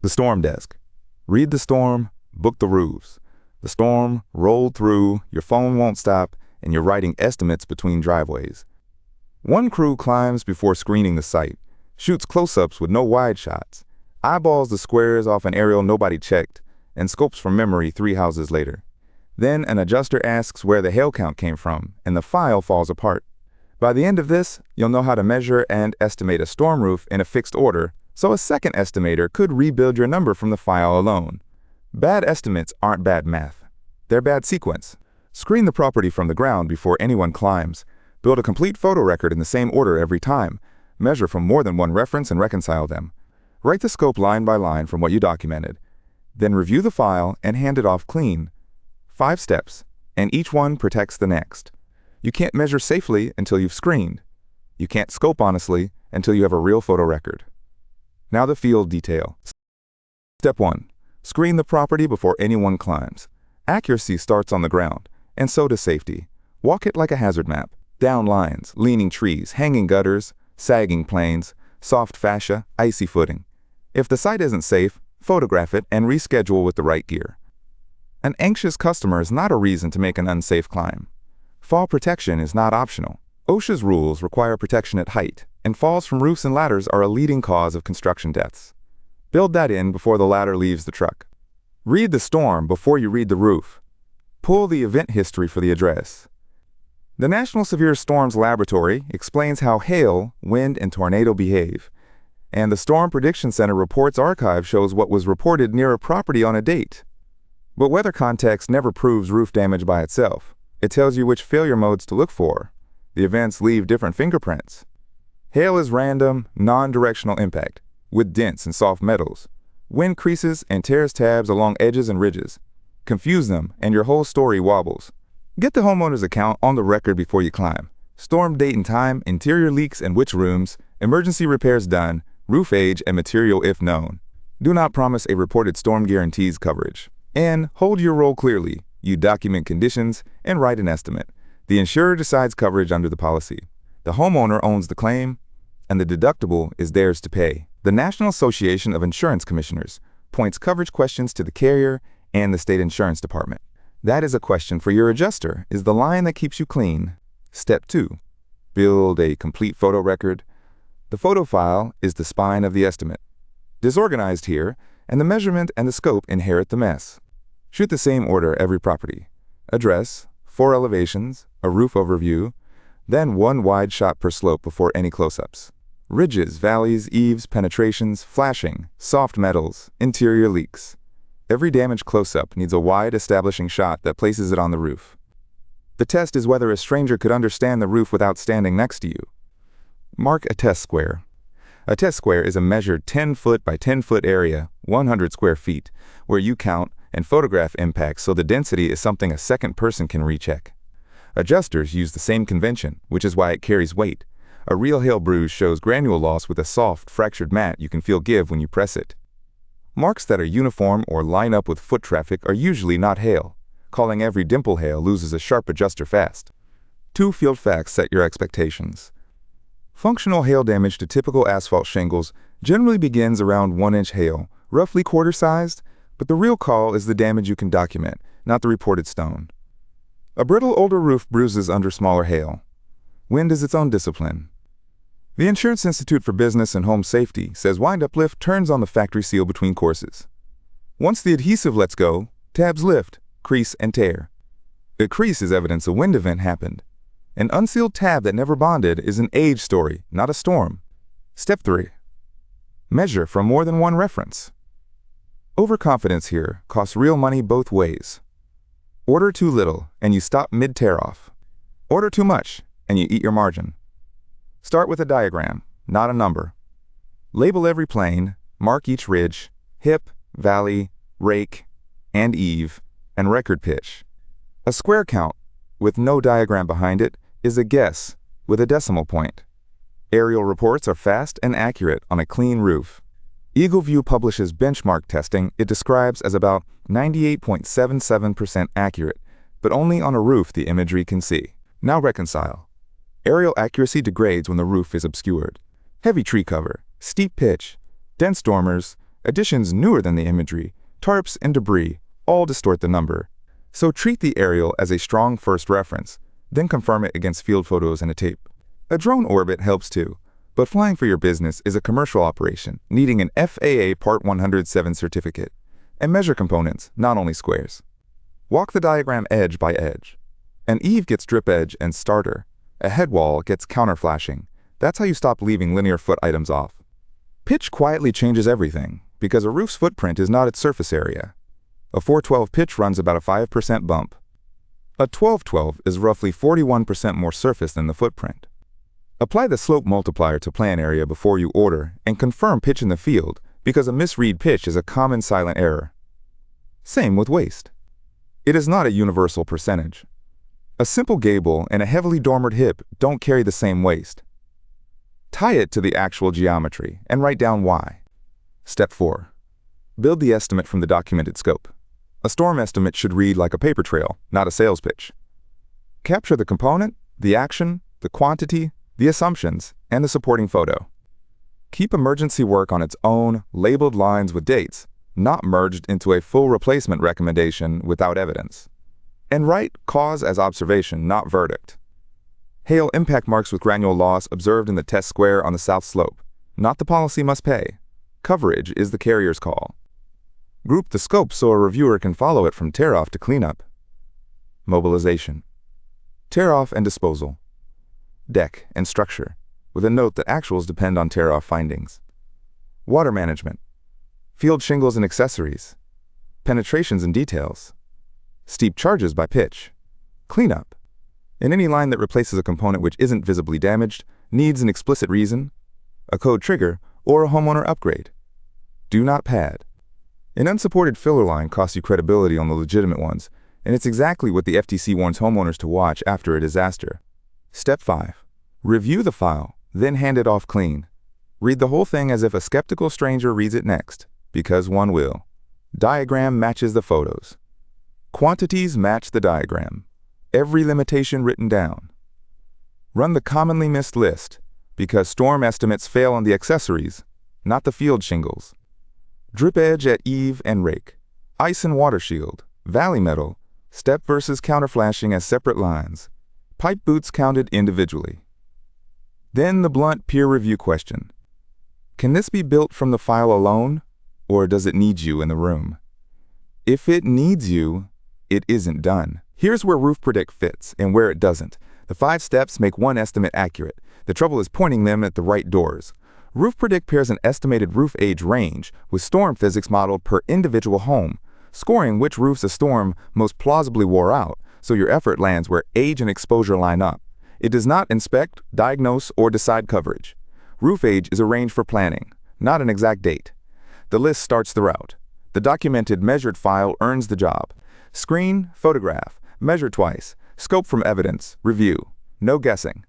The storm desk. Read the storm, book the roofs. The storm rolled through, your phone won't stop, and you're writing estimates between driveways. One crew climbs before screening the site, shoots close-ups with no wide shots, eyeballs the squares off an aerial nobody checked, and scopes from memory 3 houses later. Then an adjuster asks where the hail count came from, and the file falls apart. By the end of this, you'll know how to measure and estimate a storm roof in a fixed order, so a second estimator could rebuild your number from the file alone. Bad estimates aren't bad math. They're bad sequence. Screen the property from the ground before anyone climbs. Build a complete photo record in the same order every time. Measure from more than one reference and reconcile them. Write the scope line by line from what you documented. Then review the file and hand it off clean. 5 steps, and each one protects the next. You can't measure safely until you've screened. You can't scope honestly until you have a real photo record. Now the field detail. Step 1. Screen the property before anyone climbs. Accuracy starts on the ground, and so does safety. Walk it like a hazard map. Down lines, leaning trees, hanging gutters, sagging planes, soft fascia, icy footing. If the site isn't safe, photograph it and reschedule with the right gear. An anxious customer is not a reason to make an unsafe climb. Fall protection is not optional. OSHA's rules require protection at height, and falls from roofs and ladders are a leading cause of construction deaths. Build that in before the ladder leaves the truck. Read the storm before you read the roof. Pull the event history for the address. The National Severe Storms Laboratory explains how hail, wind, and tornado behave, and the Storm Prediction Center reports archive shows what was reported near a property on a date. But weather context never proves roof damage by itself. It tells you which failure modes to look for. The events leave different fingerprints. Hail is random, non-directional impact, with dents and soft metals. Wind creases and tears tabs along edges and ridges. Confuse them, and your whole story wobbles. Get the homeowner's account on the record before you climb. Storm date and time, interior leaks and which rooms, emergency repairs done, roof age and material if known. Do not promise a reported storm guarantees coverage. And hold your role clearly. You document conditions and write an estimate. The insurer decides coverage under the policy. The homeowner owns the claim, and the deductible is theirs to pay. The National Association of Insurance Commissioners points coverage questions to the carrier and the state insurance department. That is a question for your adjuster, is the line that keeps you clean. Step 2. Build a complete photo record. The photo file is the spine of the estimate. Disorganized here, and the measurement and the scope inherit the mess. Shoot the same order every property. Address, 4 elevations, a roof overview, then 1 wide shot per slope before any close-ups. Ridges, valleys, eaves, penetrations, flashing, soft metals, interior leaks. Every damaged close-up needs a wide establishing shot that places it on the roof. The test is whether a stranger could understand the roof without standing next to you. Mark a test square. A test square is a measured 10-foot by 10-foot area, 100 square feet, where you count and photograph impacts so the density is something a second person can recheck. Adjusters use the same convention, which is why it carries weight. A real hail bruise shows granule loss with a soft, fractured mat you can feel give when you press it. Marks that are uniform or line up with foot traffic are usually not hail. Calling every dimple hail loses a sharp adjuster fast. 2 field facts set your expectations. Functional hail damage to typical asphalt shingles generally begins around 1-inch hail, roughly quarter-sized, but the real call is the damage you can document, not the reported stone. A brittle older roof bruises under smaller hail. Wind is its own discipline. The Insurance Institute for Business and Home Safety says wind-up lift turns on the factory seal between courses. Once the adhesive lets go, tabs lift, crease, and tear. A crease is evidence a wind event happened. An unsealed tab that never bonded is an age story, not a storm. Step 3. Measure from more than one reference. Overconfidence here costs real money both ways. Order too little, and you stop mid-tear-off. Order too much, and you eat your margin. Start with a diagram, not a number. Label every plane, mark each ridge, hip, valley, rake, and eave, and record pitch. A square count, with no diagram behind it, is a guess with a decimal point. Aerial reports are fast and accurate on a clean roof. EagleView publishes benchmark testing it describes as about 98.77% accurate, but only on a roof the imagery can see. Now Reconcile. Aerial accuracy degrades when the roof is obscured. Heavy tree cover, steep pitch, dense dormers, Additions newer than the imagery, tarps and debris, all distort the number. So treat the aerial as a strong first reference, then confirm it against field photos and a tape. A drone orbit helps too, but flying for your business is a commercial operation needing an FAA Part 107 certificate. And measure components, not only squares. Walk the diagram edge by edge. An eave gets drip edge and starter. A head wall gets counter flashing. That's how you stop leaving linear foot items off. Pitch quietly changes everything, because a roof's footprint is not its surface area. A 412 pitch runs about a 5% bump. A 1212 is roughly 41% more surface than the footprint. Apply the slope multiplier to plan area before you order and confirm pitch in the field, because a misread pitch is a common silent error. Same with waist. It is not a universal percentage. A simple gable and a heavily dormered hip don't carry the same waist. Tie it to the actual geometry and write down why. Step 4. Build the estimate from the documented scope. A storm estimate should read like a paper trail, not a sales pitch. Capture the component, the action, the quantity, the assumptions, and the supporting photo. Keep emergency work on its own, labeled lines with dates, not merged into a full replacement recommendation without evidence. And write cause as observation, not verdict. Hail impact marks with granule loss observed in the test square on the south slope. Not the policy must pay. Coverage is the carrier's call. Group the scope so a reviewer can follow it from tear-off to cleanup. Mobilization. Tear-off and disposal. Deck and structure, with a note that actuals depend on tear-off findings. Water management. Field shingles and accessories. Penetrations and details. Steep charges by pitch. Cleanup. In any line that replaces a component which isn't visibly damaged, needs an explicit reason, a code trigger, or a homeowner upgrade. Do not pad. An unsupported filler line costs you credibility on the legitimate ones, and it's exactly what the FTC warns homeowners to watch after a disaster. Step 5. Review the file, then hand it off clean. Read the whole thing as if a skeptical stranger reads it next, because one will. Diagram matches the photos. Quantities match the diagram. Every limitation written down. Run the commonly missed list, because storm estimates fail on the accessories, not the field shingles. Drip edge at eave and rake. Ice and water shield. Valley metal. Step versus counter flashing as separate lines. Pipe boots counted individually. Then the blunt peer review question. Can this be built from the file alone, or does it need you in the room? If it needs you, it isn't done. Here's where Roof Predict fits and where it doesn't. The 5 steps make one estimate accurate. The trouble is pointing them at the right doors. Roof Predict pairs an estimated roof age range with storm physics modeled per individual home, scoring which roofs a storm most plausibly wore out, so your effort lands where age and exposure line up. It does not inspect, diagnose, or decide coverage. Roof age is a range for planning, not an exact date. The list starts the route. The documented measured file earns the job. Screen, photograph, measure twice, scope from evidence, review. No guessing.